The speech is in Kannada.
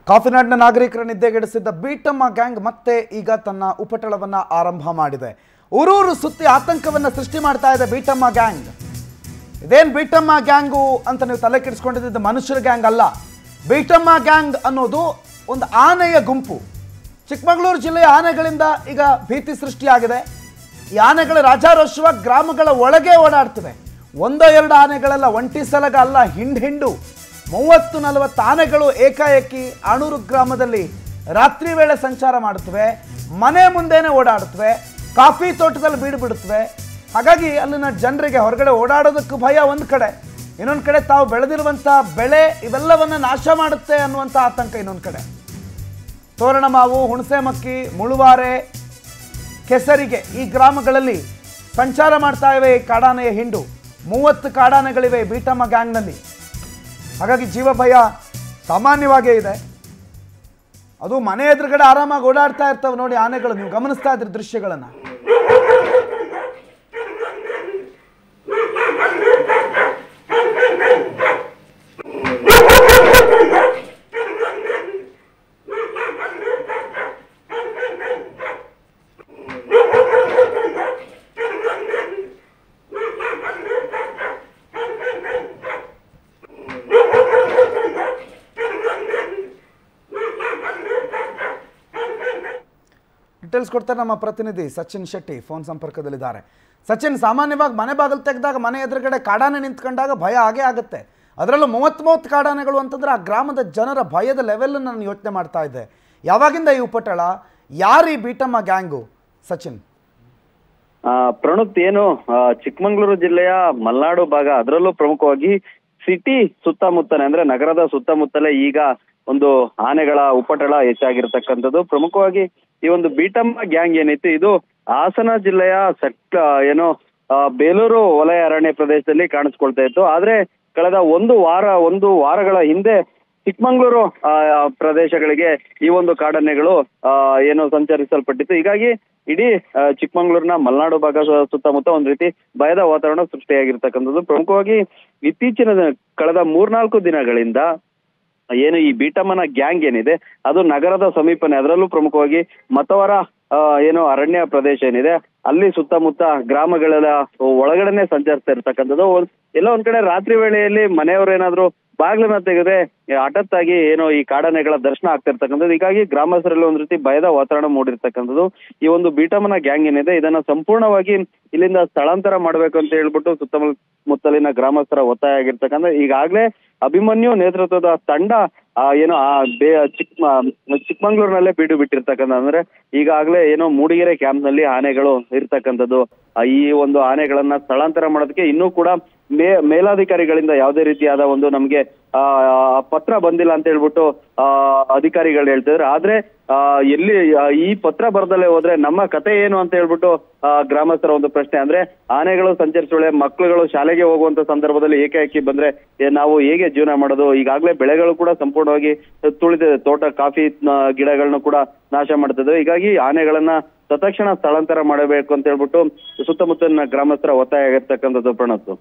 ಕಾಫಿನಾಡಿನ ನಾಗರಿಕರ ನಿದ್ದೆಗೆಡಿಸಿದ್ದ ಬೀಟಮ್ಮ ಗ್ಯಾಂಗ್ ಮತ್ತೆ ಈಗ ತನ್ನ ಉಪಟಳವನ್ನು ಆರಂಭ ಮಾಡಿದೆ. ಊರೂರು ಸುತ್ತಿ ಆತಂಕವನ್ನು ಸೃಷ್ಟಿ ಮಾಡ್ತಾ ಇದೆ ಬೀಟಮ್ಮ ಗ್ಯಾಂಗ್. ಇದೇನು ಬೀಟಮ್ಮ ಗ್ಯಾಂಗು ಅಂತ ನೀವು ತಲೆ ಕೆಡಿಸ್ಕೊಂಡಿದ್ದು ಮನುಷ್ಯರ ಗ್ಯಾಂಗ್ ಅಲ್ಲ. ಬೀಟಮ್ಮ ಗ್ಯಾಂಗ್ ಅನ್ನೋದು ಒಂದು ಆನೆಯ ಗುಂಪು. ಚಿಕ್ಕಮಗಳೂರು ಜಿಲ್ಲೆಯ ಆನೆಗಳಿಂದ ಈಗ ಭೀತಿ ಸೃಷ್ಟಿಯಾಗಿದೆ. ಈ ಆನೆಗಳು ರಾಜಾರೋಷವಾಗಿ ಗ್ರಾಮಗಳ ಒಳಗೆ ಓಡಾಡ್ತವೆ. ಒಂದೋ ಎರಡು ಆನೆಗಳೆಲ್ಲ, ಒಂಟಿ ಸಲಗ ಅಲ್ಲ, ಹಿಂಡು 30-40 ಆನೆಗಳು ಏಕಾಏಕಿ ಆಣೂರು ಗ್ರಾಮದಲ್ಲಿ ರಾತ್ರಿ ವೇಳೆ ಸಂಚಾರ ಮಾಡುತ್ತವೆ. ಮನೆ ಮುಂದೆನೇ ಓಡಾಡುತ್ತವೆ. ಕಾಫಿ ತೋಟದಲ್ಲಿ ಬೀಡು ಬಿಡುತ್ತವೆ. ಹಾಗಾಗಿ ಅಲ್ಲಿನ ಜನರಿಗೆ ಹೊರಗಡೆ ಓಡಾಡೋದಕ್ಕೂ ಭಯ ಒಂದು ಕಡೆ, ಇನ್ನೊಂದು ಕಡೆ ತಾವು ಬೆಳೆದಿರುವಂಥ ಬೆಳೆ ಇವೆಲ್ಲವನ್ನು ನಾಶ ಮಾಡುತ್ತೆ ಅನ್ನುವಂಥ ಆತಂಕ ಇನ್ನೊಂದು ಕಡೆ. ತೋರಣಮಾವು, ಹುಣಸೆಮಕ್ಕಿ, ಮುಳುವಾರೆ, ಕೆಸರಿಗೆ ಈ ಗ್ರಾಮಗಳಲ್ಲಿ ಸಂಚಾರ ಮಾಡ್ತಾ ಇವೆ ಈ ಕಾಡಾನೆಯ ಹಿಂಡು. 30 ಕಾಡಾನೆಗಳಿವೆ ಬೀಟಮ್ಮ ಗ್ಯಾಂಗ್ನಲ್ಲಿ. ಹಾಗಾಗಿ ಜೀವ ಭಯ ಸಾಮಾನ್ಯವಾಗೇ ಇದೆ. ಅದು ಮನೆ ಎದುರುಗಡೆ ಆರಾಮಾಗಿ ಓಡಾಡ್ತಾ ಇರ್ತವೆ ನೋಡಿ ಆನೆಗಳು. ನೀವು ಗಮನಿಸ್ತಾ ಇದ್ರಿ ದೃಶ್ಯಗಳನ್ನು. ಡೀಟೇಲ್ಸ್ ಕೊಡ್ತಾರೆ ನಮ್ಮ ಪ್ರತಿನಿಧಿ ಸಚಿನ್ ಶೆಟ್ಟಿ, ಫೋನ್ ಸಂಪರ್ಕದಲ್ಲಿದ್ದಾರೆ. ಸಚಿನ್, ಸಾಮಾನ್ಯವಾಗಿ ಮನೆ ಬಾಗಿಲು ತೆಗೆದಾಗ ಮನೆ ಎದುರುಗಡೆ ಕಾಡಾನೆ ನಿಂತ್ಕೊಂಡಾಗ ಭಯ ಆಗೇ ಆಗುತ್ತೆ. ಅದರಲ್ಲೂ 30 ಕಾಡಾನೆಗಳು ಅಂತಂದ್ರೆ ಆ ಗ್ರಾಮದ ಜನರ ಭಯದ ಲೆವೆಲ್ ನಾನು ಯೋಚನೆ ಮಾಡ್ತಾ ಇದ್ದೆ. ಯಾವಾಗಿಂದ ಈ ಉಪಟಳ? ಯಾರು ಈ ಬೀಟಮ್ಮ ಗ್ಯಾಂಗು ಸಚಿನ್? ಪ್ರಣುತ್, ಏನು ಚಿಕ್ಕಮಗಳೂರು ಜಿಲ್ಲೆಯ ಮಲ್ನಾಡು ಭಾಗ, ಅದರಲ್ಲೂ ಪ್ರಮುಖವಾಗಿ ಸಿಟಿ ಸುತ್ತಮುತ್ತಲೇ ಅಂದ್ರೆ ನಗರದ ಸುತ್ತಮುತ್ತಲೇ ಈಗ ಒಂದು ಆನೆಗಳ ಉಪಟಳ ಹೆಚ್ಚಾಗಿರ್ತಕ್ಕಂಥದ್ದು. ಪ್ರಮುಖವಾಗಿ ಈ ಒಂದು ಬೀಟಮ್ಮ ಗ್ಯಾಂಗ್ ಏನೈತಿ, ಇದು ಹಾಸನ ಜಿಲ್ಲೆಯ ಬೇಲೂರು ವಲಯ ಅರಣ್ಯ ಪ್ರದೇಶದಲ್ಲಿ ಕಾಣಿಸ್ಕೊಳ್ತಾ ಇತ್ತು. ಆದ್ರೆ ಕಳೆದ ಒಂದು ವಾರಗಳ ಹಿಂದೆ ಚಿಕ್ಕಮಗಳೂರು ಪ್ರದೇಶಗಳಿಗೆ ಈ ಒಂದು ಕಾಡಾನೆಗಳು ಸಂಚರಿಸಲ್ಪಟ್ಟಿತ್ತು. ಹೀಗಾಗಿ ಇಡೀ ಚಿಕ್ಕಮಗಳೂರಿನ ಮಲೆನಾಡು ಭಾಗ ಸುತ್ತಮುತ್ತ ಒಂದ್ ರೀತಿ ಭಯದ ವಾತಾವರಣ ಸೃಷ್ಟಿಯಾಗಿರ್ತಕ್ಕಂಥದ್ದು. ಪ್ರಮುಖವಾಗಿ ಇತ್ತೀಚಿನ ಕಳೆದ 3-4 ದಿನಗಳಿಂದ ಏನು ಈ ಬೀಟಮ್ಮನ ಗ್ಯಾಂಗ್ ಏನಿದೆ ಅದು ನಗರದ ಸಮೀಪನೇ, ಅದರಲ್ಲೂ ಪ್ರಮುಖವಾಗಿ ಮತವರ ಅರಣ್ಯ ಪ್ರದೇಶ ಏನಿದೆ ಅಲ್ಲಿ ಸುತ್ತಮುತ್ತ ಗ್ರಾಮಗಳೆಲ್ಲ ಒಳಗಡೆನೆ ಸಂಚರಿಸ್ತಾ ಇರ್ತಕ್ಕಂಥದ್ದು. ಎಲ್ಲೋ ಒಂದ್ ಕಡೆ ರಾತ್ರಿ ವೇಳೆಯಲ್ಲಿ ಮನೆಯವರು ಏನಾದ್ರು ಬಾಗ್ಲನ್ನ ತೆಗೆದ್ರೆ ಹಠಾತ್ತಾಗಿ ಈ ಕಾಡಾನೆಗಳ ದರ್ಶನ ಆಗ್ತಿರ್ತಕ್ಕಂಥದ್ದು. ಹೀಗಾಗಿ ಗ್ರಾಮಸ್ಥರಲ್ಲಿ ಒಂದ್ ರೀತಿ ಭಯದ ವಾತಾವರಣ ಮೂಡಿರ್ತಕ್ಕಂಥದ್ದು. ಈ ಒಂದು ಬೀಟಮ್ಮನ ಗ್ಯಾಂಗ್ ಏನಿದೆ ಇದನ್ನ ಸಂಪೂರ್ಣವಾಗಿ ಇಲ್ಲಿಂದ ಸ್ಥಳಾಂತರ ಮಾಡ್ಬೇಕು ಅಂತ ಹೇಳ್ಬಿಟ್ಟು ಸುತ್ತಮುತ್ತಲಿನ ಗ್ರಾಮಸ್ಥರ ಒತ್ತಾಯ ಆಗಿರ್ತಕ್ಕಂಥ. ಈಗಾಗ್ಲೇ ಅಭಿಮನ್ಯು ನೇತೃತ್ವದ ತಂಡ ಚಿಕ್ಕಮಗಳೂರಿನಲ್ಲೇ ಬೀಡು ಬಿಟ್ಟಿರ್ತಕ್ಕಂಥ, ಅಂದ್ರೆ ಈಗಾಗ್ಲೇ ಮೂಡಿಗೆರೆ ಕ್ಯಾಂಪ್ ನಲ್ಲಿ ಆನೆಗಳು ಇರ್ತಕ್ಕಂಥದ್ದು. ಈ ಒಂದು ಆನೆಗಳನ್ನ ಸ್ಥಳಾಂತರ ಮಾಡೋದಕ್ಕೆ ಇನ್ನೂ ಕೂಡ ಮೇಲಾಧಿಕಾರಿಗಳಿಂದ ಯಾವುದೇ ರೀತಿಯಾದ ಒಂದು ನಮ್ಗೆ ಪತ್ರ ಬಂದಿಲ್ಲ ಅಂತ ಹೇಳ್ಬಿಟ್ಟು ಅಧಿಕಾರಿಗಳು ಹೇಳ್ತಿದ್ರು. ಆದ್ರೆ ಎಲ್ಲಿ ಈ ಪತ್ರ ಬರ್ದಲ್ಲೇ ಹೋದ್ರೆ ನಮ್ಮ ಕತೆ ಏನು ಅಂತ ಹೇಳ್ಬಿಟ್ಟು ಗ್ರಾಮಸ್ಥರ ಒಂದು ಪ್ರಶ್ನೆ. ಅಂದ್ರೆ ಆನೆಗಳು ಸಂಚರಿಸುವಳೆ, ಮಕ್ಕಳುಗಳು ಶಾಲೆಗೆ ಹೋಗುವಂತ ಸಂದರ್ಭದಲ್ಲಿ ಏಕಾಏಕಿ ಬಂದ್ರೆ ನಾವು ಹೇಗೆ ಜೀವನ ಮಾಡೋದು? ಈಗಾಗ್ಲೇ ಬೆಳೆಗಳು ಕೂಡ ಸಂಪೂರ್ಣವಾಗಿ ತುಳಿದಿದೆ. ತೋಟ, ಕಾಫಿ ಗಿಡಗಳನ್ನ ಕೂಡ ನಾಶ ಮಾಡ್ತಿದ್ರು. ಹೀಗಾಗಿ ಆನೆಗಳನ್ನ ತತ್ಕ್ಷಣ ಸ್ಥಳಾಂತರ ಮಾಡಬೇಕು ಅಂತ ಹೇಳ್ಬಿಟ್ಟು ಸುತ್ತಮುತ್ತಲಿನ ಗ್ರಾಮಸ್ಥರ ಒತ್ತಾಯ ಆಗಿರ್ತಕ್ಕಂಥದ್ದು. ಪ್ರಣತ್,